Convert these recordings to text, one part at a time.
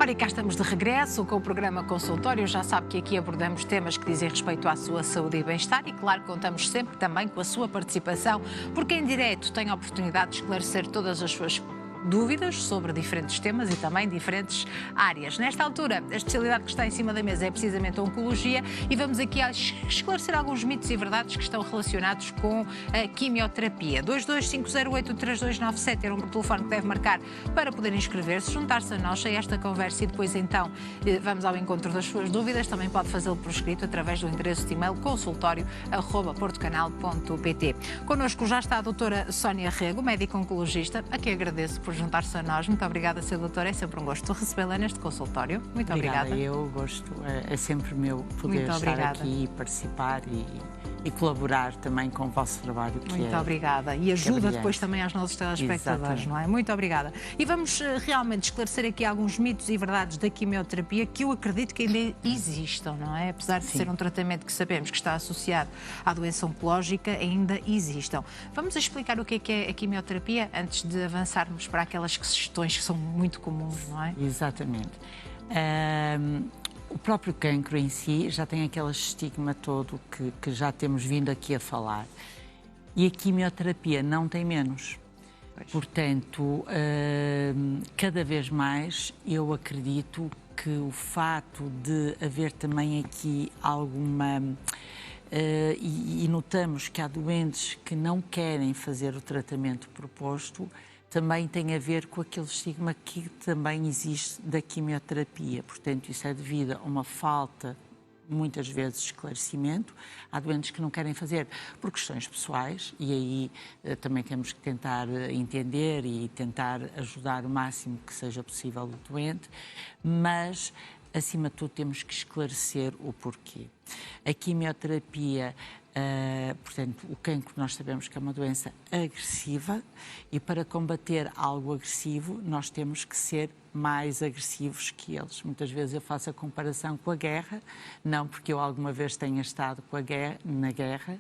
Ora, e cá estamos de regresso com o programa Consultório. Já sabe que aqui abordamos temas que dizem respeito à sua saúde e bem-estar e, claro, contamos sempre também com a sua participação, porque em direto tem a oportunidade de esclarecer todas as suas dúvidas sobre diferentes temas e também diferentes áreas. Nesta altura, a especialidade que está em cima da mesa é precisamente a oncologia e vamos aqui a esclarecer alguns mitos e verdades que estão relacionados com a quimioterapia. 225083297 é o número de telefone que deve marcar para poder inscrever-se, juntar-se a nós a esta conversa e depois então vamos ao encontro das suas dúvidas. Também pode fazê-lo por escrito através do endereço de e-mail consultório@portocanal.pt. Connosco já está a doutora Sónia Rego, médica oncologista, a quem agradeço por juntar-se a nós. Muito obrigada, Sra. Doutora. É sempre um gosto recebê-la neste consultório. Muito obrigada. Eu gosto. É sempre meu poder estar aqui e participar e colaborar também com o vosso trabalho. Muito obrigada. E ajuda depois também aos nossos telespectadores, não é? Muito obrigada. E vamos realmente esclarecer aqui alguns mitos e verdades da quimioterapia que eu acredito que ainda existam, não é? Apesar de ser um tratamento que sabemos que está associado à doença oncológica, ainda existam. Vamos explicar o que é a quimioterapia antes de avançarmos para aquelas questões que são muito comuns, não é? Exatamente. O próprio cancro em si já tem aquele estigma todo que já temos vindo aqui a falar. E a quimioterapia não tem menos. Pois. Portanto, cada vez mais eu acredito que o fato de haver também aqui alguma... e notamos que há doentes que não querem fazer o tratamento proposto, também tem a ver com aquele estigma que também existe da quimioterapia. Portanto, isso é devido a uma falta, muitas vezes, de esclarecimento. Há doentes que não querem fazer por questões pessoais e aí também temos que tentar entender e tentar ajudar o máximo que seja possível o doente, mas, acima de tudo, temos que esclarecer o porquê. A quimioterapia... portanto, o cancro nós sabemos que é uma doença agressiva e para combater algo agressivo nós temos que ser mais agressivos que eles. Muitas vezes eu faço a comparação com a guerra, não porque eu alguma vez tenha estado na guerra,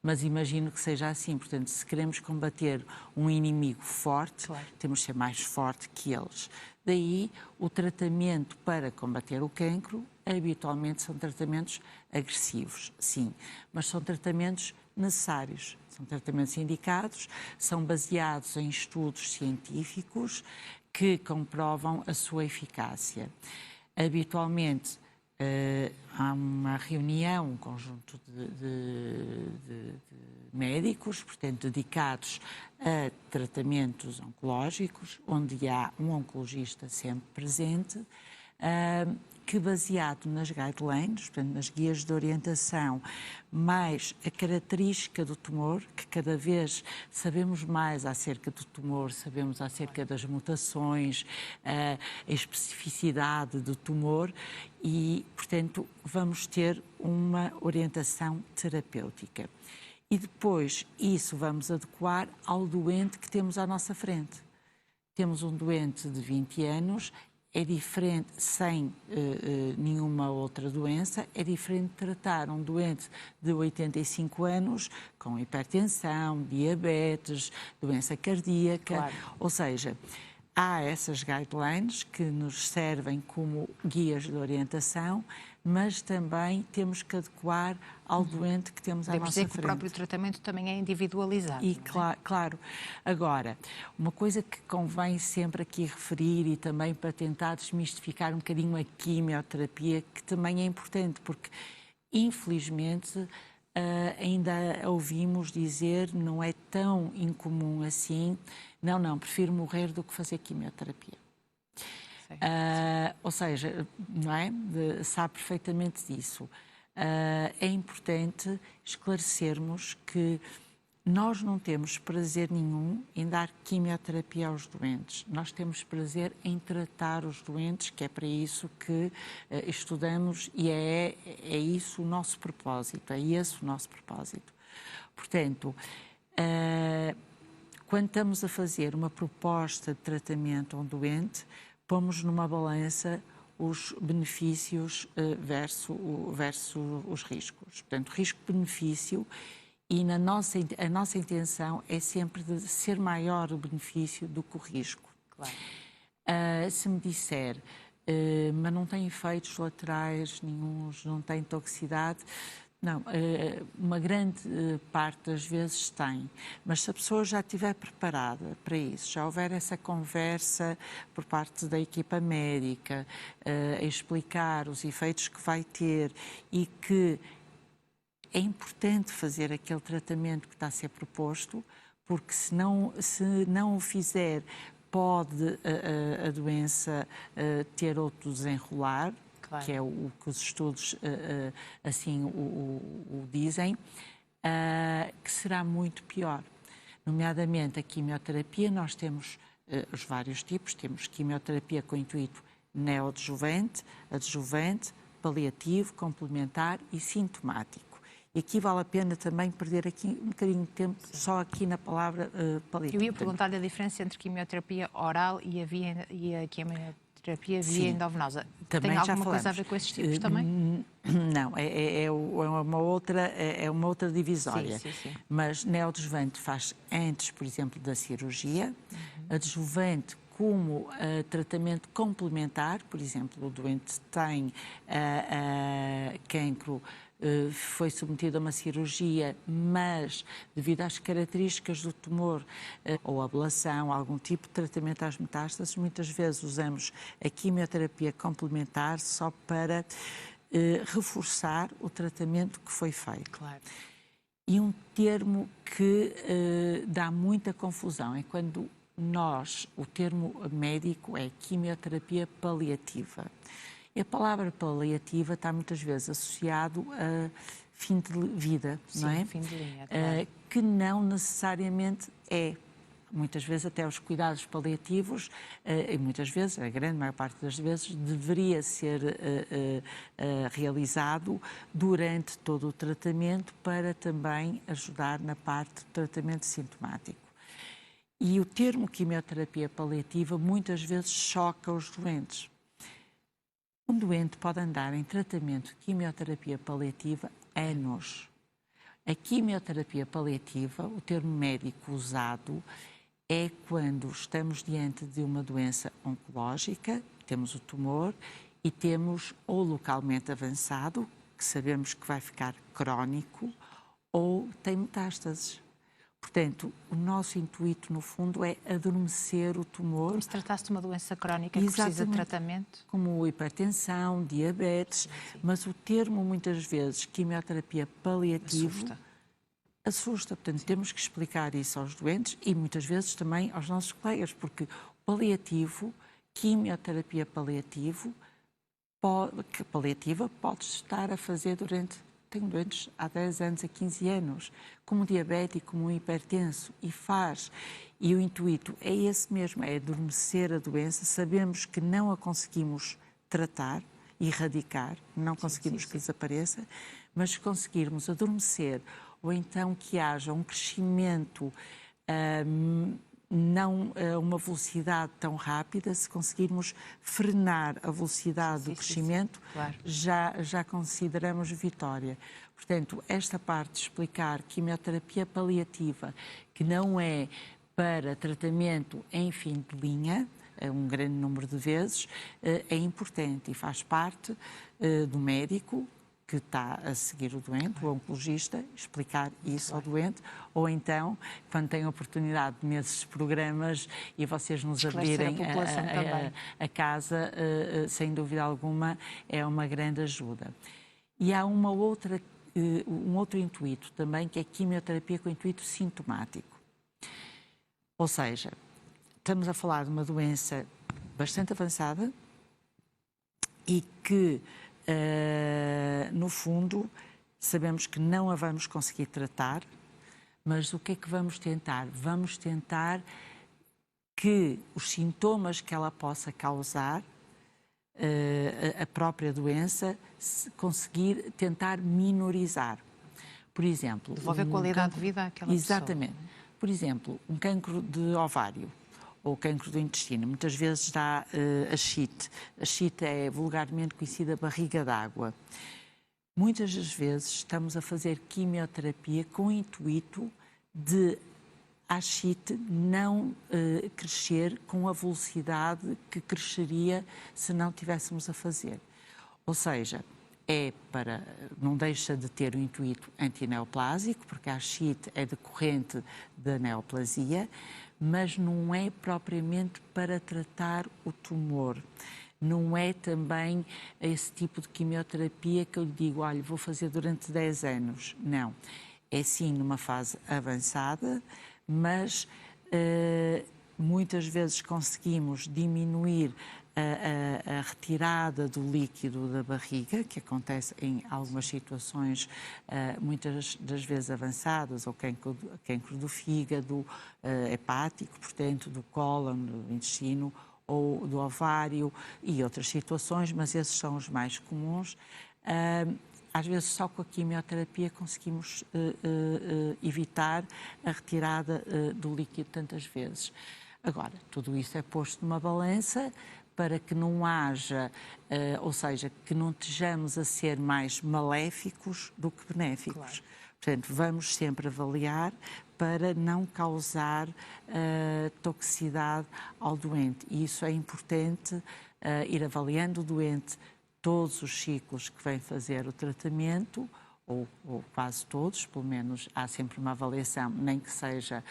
mas imagino que seja assim. Portanto, se queremos combater um inimigo forte, claro, temos de ser mais forte que eles. Daí, o tratamento para combater o cancro habitualmente são tratamentos agressivos, sim, mas são tratamentos necessários, são tratamentos indicados, são baseados em estudos científicos que comprovam a sua eficácia. Habitualmente, há uma reunião, um conjunto de médicos, portanto, dedicados a tratamentos oncológicos, onde há um oncologista sempre presente, que baseado nas guidelines, portanto, nas guias de orientação, mais a característica do tumor, que cada vez sabemos mais acerca do tumor, sabemos acerca das mutações, a especificidade do tumor e, portanto, vamos ter uma orientação terapêutica. E depois isso vamos adequar ao doente que temos à nossa frente. Temos um doente de 20 anos, é diferente, sem nenhuma outra doença, é diferente tratar um doente de 85 anos com hipertensão, diabetes, doença cardíaca, claro. Ou seja, há essas guidelines que nos servem como guias de orientação, mas também temos que adequar ao doente que temos à nossa frente. Devemos dizer que o próprio tratamento também é individualizado. E claro. Agora, uma coisa que convém sempre aqui referir e também para tentar desmistificar um bocadinho a quimioterapia, que também é importante, porque infelizmente ainda ouvimos dizer, não é tão incomum assim, não, prefiro morrer do que fazer quimioterapia. Ou seja, não é? Sabe perfeitamente disso. É importante esclarecermos que nós não temos prazer nenhum em dar quimioterapia aos doentes. Nós temos prazer em tratar os doentes, que é para isso que estudamos e é isso o nosso propósito, é esse o nosso propósito. Portanto, quando estamos a fazer uma proposta de tratamento a um doente, pomos numa balança os benefícios versus os riscos. Portanto, risco-benefício, e a nossa intenção é sempre de ser maior o benefício do que o risco. Claro. Se me disser mas não tem efeitos laterais nenhuns, não tem toxicidade. Não, uma grande parte das vezes tem, mas se a pessoa já estiver preparada para isso, já houver essa conversa por parte da equipa médica, a explicar os efeitos que vai ter e que é importante fazer aquele tratamento que está a ser proposto, porque se não o fizer, pode a doença ter outro desenrolar, claro, que é o que os estudos assim o dizem, que será muito pior. Nomeadamente a quimioterapia, nós temos os vários tipos, temos quimioterapia com intuito neoadjuvante, adjuvante, paliativo, complementar e sintomático. E aqui vale a pena também perder aqui um bocadinho de tempo só aqui na palavra paliativo. Eu ia perguntar-lhe a diferença entre quimioterapia oral e a quimioterapia via endovenosa. Também tem alguma já coisa a ver com esses tipos também? Não, é uma outra divisória. Sim. Mas neoadjuvante faz antes, por exemplo, da cirurgia. Adjuvante como tratamento complementar, por exemplo, o doente tem cancro, foi submetido a uma cirurgia, mas devido às características do tumor ou ablação, algum tipo de tratamento às metástases, muitas vezes usamos a quimioterapia complementar só para reforçar o tratamento que foi feito. Claro. E um termo que dá muita confusão é quando o termo médico é quimioterapia paliativa. E a palavra paliativa está muitas vezes associado a fim de vida, sim, não é? Fim de linha, claro. Que não necessariamente é. Muitas vezes até os cuidados paliativos, e muitas vezes, a grande maior parte das vezes, deveria ser realizado durante todo o tratamento para também ajudar na parte do tratamento sintomático. E o termo quimioterapia paliativa muitas vezes choca os doentes. Um doente pode andar em tratamento de quimioterapia paliativa anos. A quimioterapia paliativa, o termo médico usado, é quando estamos diante de uma doença oncológica, temos o tumor e temos ou localmente avançado, que sabemos que vai ficar crónico, ou tem metástases. Portanto, o nosso intuito, no fundo, é adormecer o tumor. Como se tratasse de uma doença crónica que precisa de tratamento? Como hipertensão, diabetes, sim. Mas o termo, muitas vezes, quimioterapia paliativa, assusta. Portanto, temos que explicar isso aos doentes e, muitas vezes, também aos nossos colegas, porque paliativo, quimioterapia paliativa pode estar a fazer durante... Tenho doentes há 10 anos, há 15 anos, como diabético, como hipertenso, e faz. E o intuito é esse mesmo, é adormecer a doença. Sabemos que não a conseguimos tratar, erradicar, não conseguimos que desapareça, mas se conseguirmos adormecer, ou então que haja um crescimento, não a uma velocidade tão rápida, se conseguirmos frenar a velocidade do crescimento, claro, já consideramos vitória. Portanto, esta parte de explicar quimioterapia paliativa, que não é para tratamento em fim de linha, um grande número de vezes, é importante e faz parte do médico que está a seguir o doente, o oncologista, explicar isso ao doente, ou então, quando tem a oportunidade nesses programas e vocês nos abrirem a casa, sem dúvida alguma, é uma grande ajuda. E há um outro intuito também, que é quimioterapia com intuito sintomático. Ou seja, estamos a falar de uma doença bastante avançada e que, no fundo, sabemos que não a vamos conseguir tratar, mas o que é que vamos tentar? Vamos tentar que os sintomas que ela possa causar, a própria doença, conseguir tentar minorizar. Por exemplo... Devolver qualidade de vida àquela pessoa. Exatamente. Por exemplo, um cancro de ovário ou cancro do intestino, muitas vezes dá a SCIT. A SCIT é vulgarmente conhecida barriga d'água. Muitas das vezes estamos a fazer quimioterapia com o intuito de a ascite não crescer com a velocidade que cresceria se não tivéssemos a fazer. Ou seja, não deixa de ter o intuito antineoplásico, porque a ascite é decorrente da neoplasia, mas não é propriamente para tratar o tumor. Não é também esse tipo de quimioterapia que eu lhe digo, olha, vou fazer durante 10 anos. Não. É sim numa fase avançada, mas muitas vezes conseguimos diminuir a retirada do líquido da barriga, que acontece em algumas situações, muitas das vezes avançadas, ou cancro do fígado, hepático, portanto, do cólon, do intestino, ou do ovário, e outras situações, mas esses são os mais comuns. Às vezes só com a quimioterapia conseguimos evitar a retirada do líquido tantas vezes. Agora, tudo isso é posto numa balança para que não haja, ou seja, que não estejamos a ser mais maléficos do que benéficos. Claro. Portanto, vamos sempre avaliar para não causar toxicidade ao doente. E isso é importante, ir avaliando o doente todos os ciclos que vem fazer o tratamento, ou quase todos, pelo menos há sempre uma avaliação, nem que seja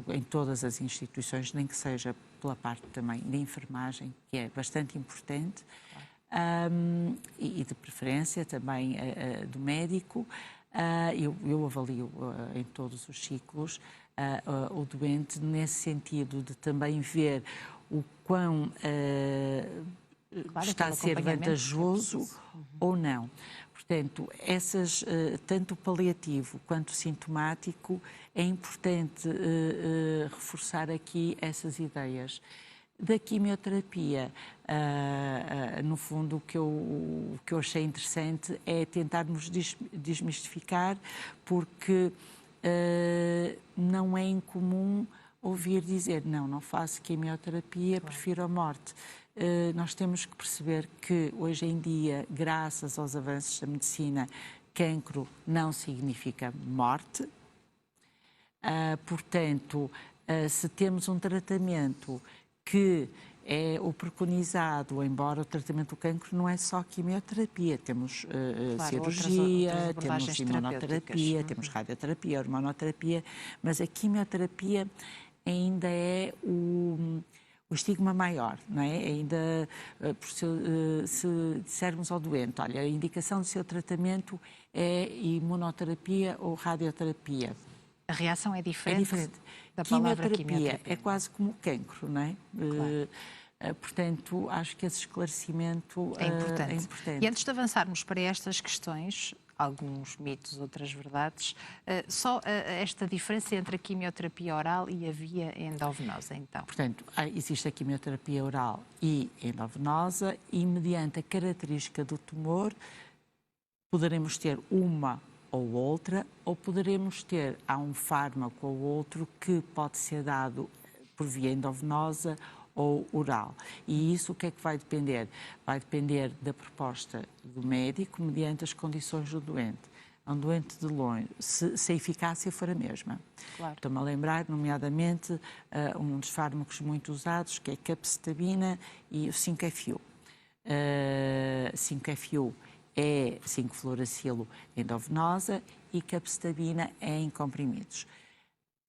em todas as instituições, nem que seja pela parte também de enfermagem, que é bastante importante, e de preferência também do médico. Eu avalio em todos os ciclos o doente nesse sentido de também ver o quão está a ser vantajoso ou não. Portanto, tanto o paliativo quanto o sintomático, é importante reforçar aqui essas ideias. Da quimioterapia, no fundo, o que eu achei interessante é tentarmos desmistificar, porque não é incomum ouvir dizer, não faço quimioterapia, prefiro a morte. Nós temos que perceber que, hoje em dia, graças aos avanços da medicina, cancro não significa morte. Portanto, se temos um tratamento que é o preconizado, embora o tratamento do cancro não é só quimioterapia, temos cirurgia, temos imunoterapia, temos radioterapia, hormonoterapia, mas a quimioterapia ainda é o estigma maior, não é? Ainda, se dissermos ao doente, olha, a indicação do seu tratamento é imunoterapia ou radioterapia. A reação é diferente. Da quimioterapia é quase como o cancro, não é? Claro. Portanto, acho que esse esclarecimento é importante. E antes de avançarmos para estas questões, alguns mitos, outras verdades, só esta diferença entre a quimioterapia oral e a via endovenosa, então? Portanto, existe a quimioterapia oral e endovenosa, e mediante a característica do tumor, poderemos ter uma ou outra, ou poderemos ter, há um fármaco ou outro que pode ser dado por via endovenosa ou oral. E isso o que é que vai depender? Vai depender da proposta do médico mediante as condições do doente. Um doente de longe, se a eficácia for a mesma. Claro. Estou-me a lembrar, nomeadamente, um dos fármacos muito usados, que é a capecitabina e o 5-FU. 5-FU é 5-fluoracilo endovenosa e capecitabina é em comprimidos.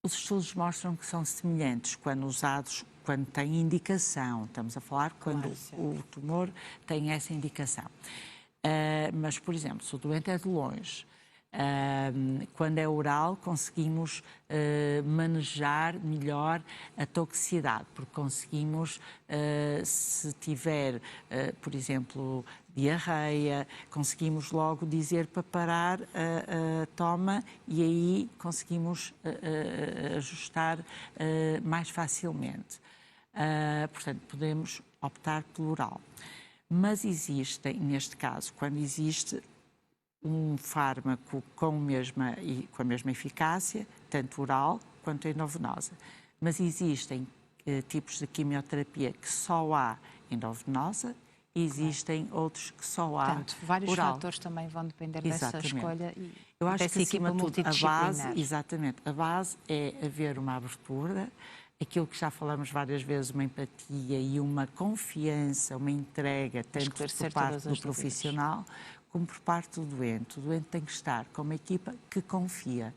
Os estudos mostram que são semelhantes quando usados, quando têm indicação. Estamos a falar quando o tumor tem essa indicação. Mas, por exemplo, se o doente é de longe, quando é oral, conseguimos manejar melhor a toxicidade, porque conseguimos, se tiver, por exemplo, diarreia, conseguimos logo dizer para parar a toma e aí conseguimos ajustar mais facilmente. Portanto, podemos optar pelo oral. Mas existem, neste caso, quando existe um fármaco com a mesma eficácia, tanto oral quanto endovenosa. Mas existem tipos de quimioterapia que só há endovenosa existem outros que só há Portanto, vários oral. fatores também vão depender Exatamente. dessa escolha. E eu acho que, acima de tudo, a base, multidisciplinar. a base é haver uma abertura, aquilo que já falamos várias vezes, uma empatia e uma confiança, uma entrega, tanto por parte do profissional como por parte do doente. O doente tem que estar com uma equipa que confia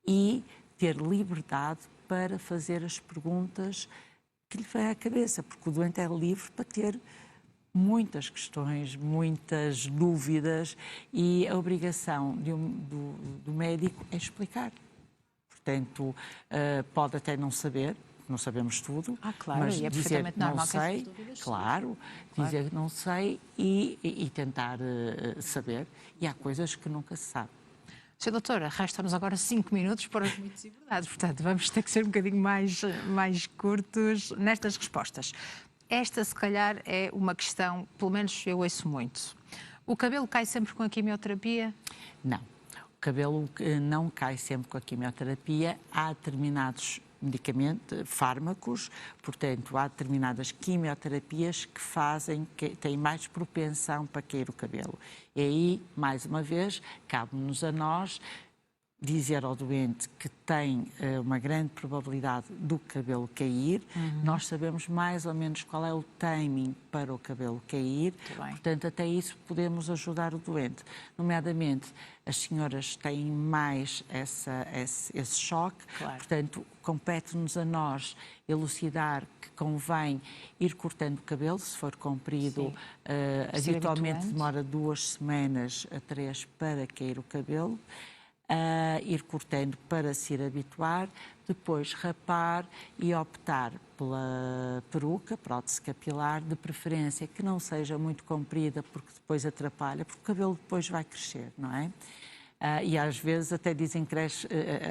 e ter liberdade para fazer as perguntas que lhe vêm à cabeça, porque o doente é livre para ter muitas questões, muitas dúvidas, e a obrigação do médico é explicar. Portanto, pode até não saber, não sabemos tudo, claro, mas e é dizer normal não sei, claro, dizer não sei e tentar saber, e há coisas que nunca se sabe. Sra. Doutora, restam-nos agora 5 minutos para os mitos e verdades, portanto vamos ter que ser um bocadinho mais curtos nestas respostas. Esta, se calhar, é uma questão, pelo menos eu ouço muito. O cabelo cai sempre com a quimioterapia? Não. O cabelo não cai sempre com a quimioterapia. Há determinados medicamentos, fármacos, portanto, há determinadas quimioterapias que têm mais propensão para cair o cabelo. E aí, mais uma vez, cabe-nos a nós dizer ao doente que tem uma grande probabilidade do cabelo cair. Nós sabemos mais ou menos qual é o timing para o cabelo cair, portanto, até isso podemos ajudar o doente. Nomeadamente, as senhoras têm mais esse choque, portanto, compete-nos a nós elucidar que convém ir cortando o cabelo, se for comprido, habitualmente demora 2 semanas a 3 para cair o cabelo. Ir cortando para se ir habituar, depois rapar e optar pela peruca, prótese capilar, de preferência que não seja muito comprida, porque depois atrapalha, porque o cabelo depois vai crescer, não é? E às vezes até dizem que cresce,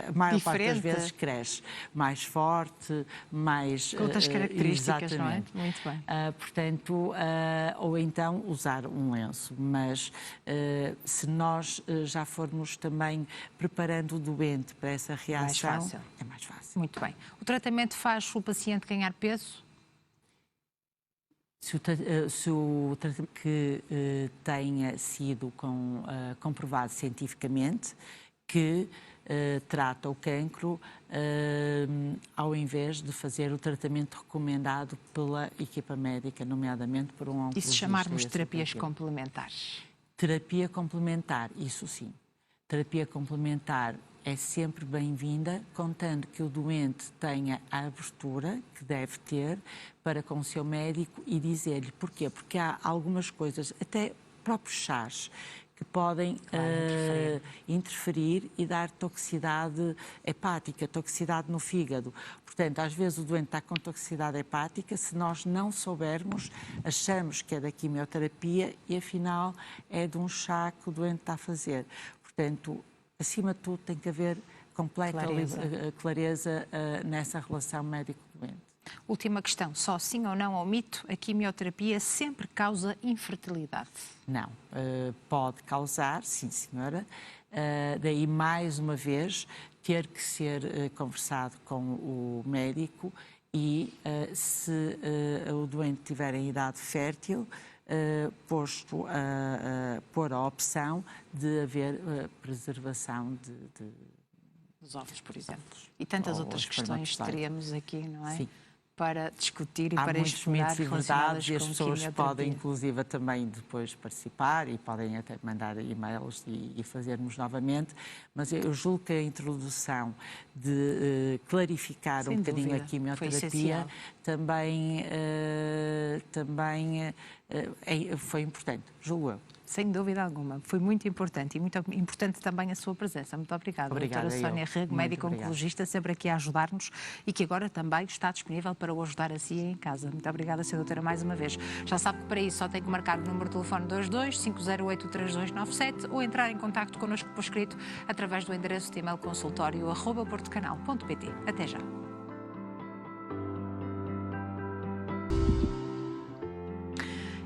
a maior parte das vezes cresce mais forte, mais... Com outras características, exatamente. Não é? Muito bem. Portanto, ou então usar um lenço, mas se nós já formos também preparando o doente para essa reação, é mais fácil. Muito bem. O tratamento faz o paciente ganhar peso? Se o tratamento que tenha sido comprovado cientificamente que trata o cancro, ao invés de fazer o tratamento recomendado pela equipa médica, nomeadamente por um oncologista. E se chamarmos terapias complementares? Terapia complementar, isso sim. Terapia complementar é sempre bem-vinda, contando que o doente tenha a abertura que deve ter para com o seu médico e dizer-lhe porquê. Porque há algumas coisas, até próprios chás, que podem interferir e dar toxicidade hepática, toxicidade no fígado. Portanto, às vezes o doente está com toxicidade hepática, se nós não soubermos, achamos que é da quimioterapia e afinal é de um chá que o doente está a fazer. Portanto, acima de tudo, tem que haver completa clareza nessa relação médico-doente. Última questão. Só sim ou não ao mito, a quimioterapia sempre causa infertilidade? Não. Pode causar, sim senhora. Daí, mais uma vez, ter que ser conversado com o médico e, se o doente tiver em idade fértil, posto a pôr a opção de haver preservação dos ovos, por exemplo. E tantas outras questões teríamos aqui, não é? Sim. Para discutir e há para explorar muitos mitos e verdades, e as com pessoas podem, inclusive, também depois participar e podem até mandar e-mails e fazermos novamente, mas eu julgo que a introdução de clarificar sem um bocadinho dúvida, a quimioterapia também foi importante, julgo eu. Sem dúvida alguma. Foi muito importante e muito importante também a sua presença. Muito obrigada. Obrigada, doutora Sónia Rego, médica oncologista, sempre aqui a ajudar-nos e que agora também está disponível para o ajudar a si em casa. Muito obrigada, Sra. Doutora, mais uma vez. Já sabe que para isso só tem que marcar o número de telefone 22 508 3297 ou entrar em contacto connosco por escrito através do endereço de e-mail consultório@portocanal.pt. Até já.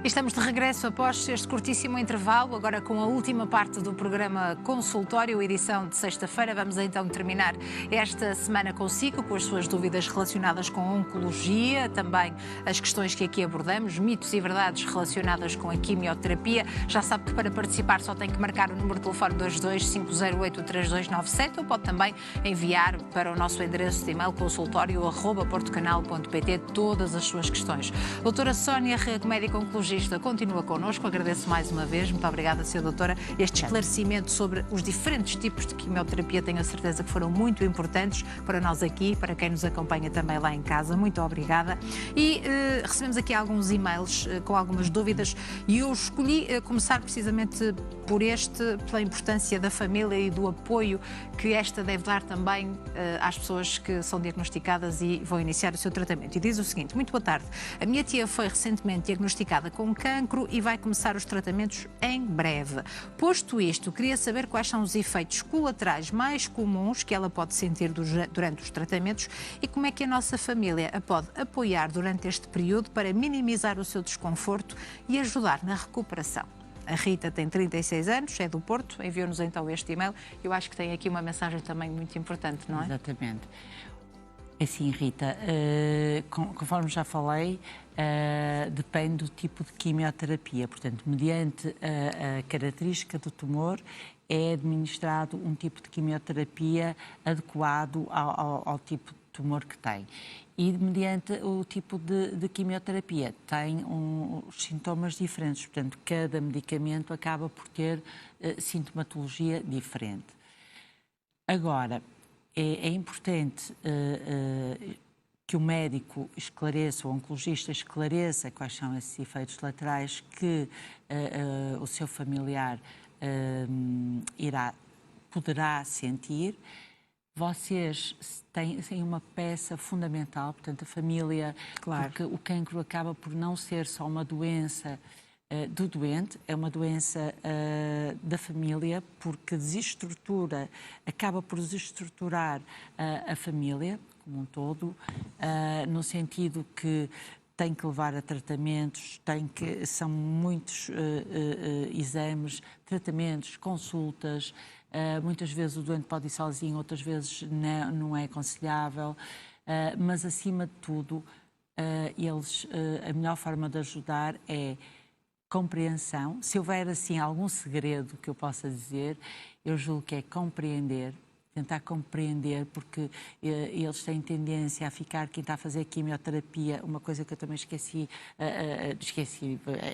Estamos de regresso após este curtíssimo intervalo, agora com a última parte do programa Consultório, edição de sexta-feira. Vamos então terminar esta semana consigo, com as suas dúvidas relacionadas com a oncologia, também as questões que aqui abordamos, mitos e verdades relacionadas com a quimioterapia. Já sabe que para participar só tem que marcar o número de telefone 22 508 3297 ou pode também enviar para o nosso endereço de e-mail consultório@portocanal.pt todas as suas questões. Doutora Sónia Rego, médica oncologista, continua connosco. Agradeço mais uma vez. Muito obrigada, Sra. Doutora. Este esclarecimento sobre os diferentes tipos de quimioterapia, tenho a certeza que foram muito importantes para nós aqui, para quem nos acompanha também lá em casa. Muito obrigada. E recebemos aqui alguns e-mails com algumas dúvidas e eu escolhi começar precisamente por pela importância da família e do apoio que esta deve dar também às pessoas que são diagnosticadas e vão iniciar o seu tratamento. E diz o seguinte: muito boa tarde. A minha tia foi recentemente diagnosticada com cancro e vai começar os tratamentos em breve. Posto isto, queria saber quais são os efeitos colaterais mais comuns que ela pode sentir durante os tratamentos e como é que a nossa família a pode apoiar durante este período para minimizar o seu desconforto e ajudar na recuperação. A Rita tem 36 anos, é do Porto, enviou-nos então este e-mail. Eu acho que tem aqui uma mensagem também muito importante, não é? Exatamente. Assim, Rita, conforme já falei, depende do tipo de quimioterapia. Portanto, mediante a característica do tumor, é administrado um tipo de quimioterapia adequado ao tipo de tumor que tem. E mediante o tipo de quimioterapia, tem os sintomas diferentes. Portanto, cada medicamento acaba por ter sintomatologia diferente. Agora, é importante que o médico esclareça, o oncologista esclareça quais são esses efeitos laterais que o seu familiar poderá sentir. Vocês têm uma peça fundamental, portanto, a família, claro, porque o cancro acaba por não ser só uma doença do doente, é uma doença da família, porque acaba por desestruturar a família como um todo, no sentido que tem que levar a tratamentos, são muitos exames, tratamentos, consultas. Muitas vezes o doente pode ir sozinho, outras vezes não é aconselhável, mas acima de tudo, a melhor forma de ajudar é compreensão. Se houver assim algum segredo que eu possa dizer, eu julgo que é tentar compreender, porque eles têm tendência a ficar, quem está a fazer quimioterapia, uma coisa que eu também esqueci, é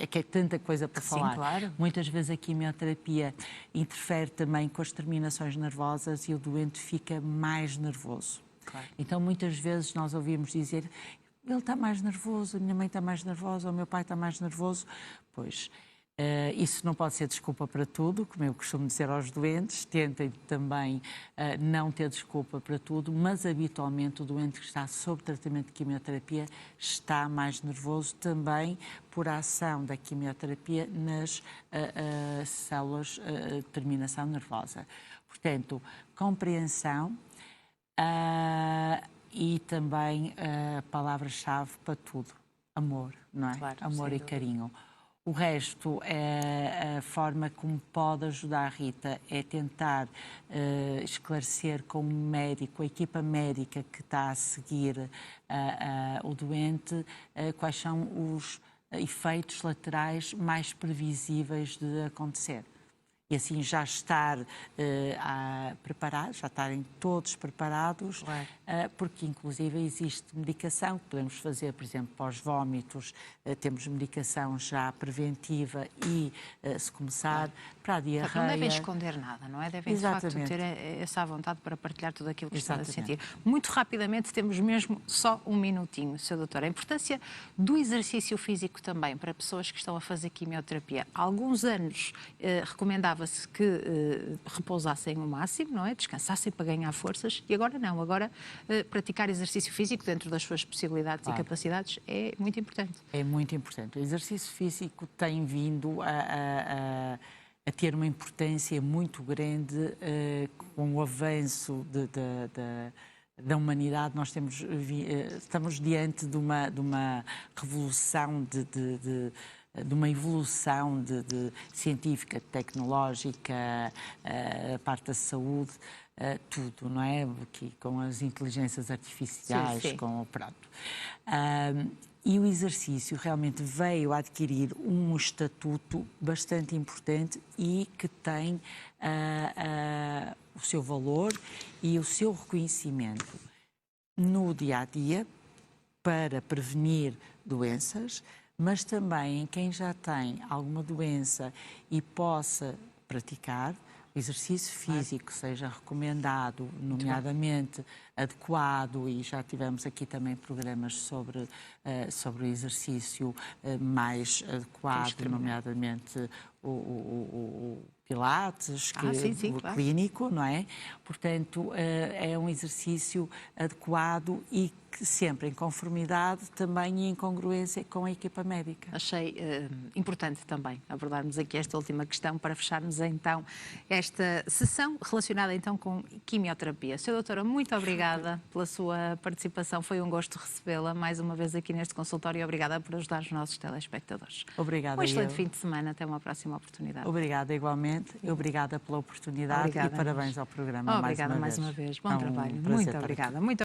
que é tanta coisa para falar. Sim, claro. Muitas vezes a quimioterapia interfere também com as terminações nervosas e o doente fica mais nervoso. Claro. Então, muitas vezes nós ouvimos dizer: ele está mais nervoso, a minha mãe está mais nervosa, o meu pai está mais nervoso. Pois, isso não pode ser desculpa para tudo, como eu costumo dizer aos doentes. Tentem também não ter desculpa para tudo, mas habitualmente o doente que está sob tratamento de quimioterapia está mais nervoso também por a ação da quimioterapia nas células de terminação nervosa. Portanto, compreensão e também a palavra-chave para tudo: amor, não é? Claro, amor e carinho. O resto, a forma como pode ajudar a Rita é tentar esclarecer com o médico, a equipa médica que está a seguir o doente, quais são os efeitos laterais mais previsíveis de acontecer. E assim já estar preparados, já estarem todos preparados, porque inclusive existe medicação que podemos fazer, por exemplo, para os vómitos, temos medicação já preventiva e, se começar, para a diarreia. Não devem esconder nada, não é? Devem, de facto, ter essa vontade para partilhar tudo aquilo que estão a sentir. Muito rapidamente, temos mesmo só um minutinho, Sr. Doutor. A importância do exercício físico também para pessoas que estão a fazer quimioterapia. Há alguns anos recomendava-se que repousassem o máximo, não é? Descansassem para ganhar forças, e agora não. Agora praticar exercício físico dentro das suas possibilidades e capacidades é muito importante. É muito importante. O exercício físico tem vindo a ter uma importância muito grande com o avanço da humanidade. Nós estamos diante de uma revolução de uma evolução científica, tecnológica, a parte da saúde, tudo, não é? Aqui, com as inteligências artificiais, sim. pronto. E o exercício realmente veio a adquirir um estatuto bastante importante e que tem o seu valor e o seu reconhecimento no dia-a-dia para prevenir doenças, mas também em quem já tem alguma doença e possa praticar o exercício físico, seja recomendado, nomeadamente adequado, e já tivemos aqui também programas sobre o exercício mais adequado, nomeadamente o Pilates, claro. clínico, não é? Portanto, é um exercício adequado e que sempre em conformidade também e em congruência com a equipa médica. Achei importante também abordarmos aqui esta última questão para fecharmos então esta sessão relacionada então com quimioterapia. Sra. Doutora, muito obrigada pela sua participação. Foi um gosto recebê-la mais uma vez aqui neste consultório e obrigada por ajudar os nossos telespectadores. Obrigada. Um excelente fim de semana. Até uma próxima oportunidade. Obrigada igualmente. Obrigada pela oportunidade e parabéns ao programa Obrigada mais uma vez. Bom trabalho. Muito obrigada.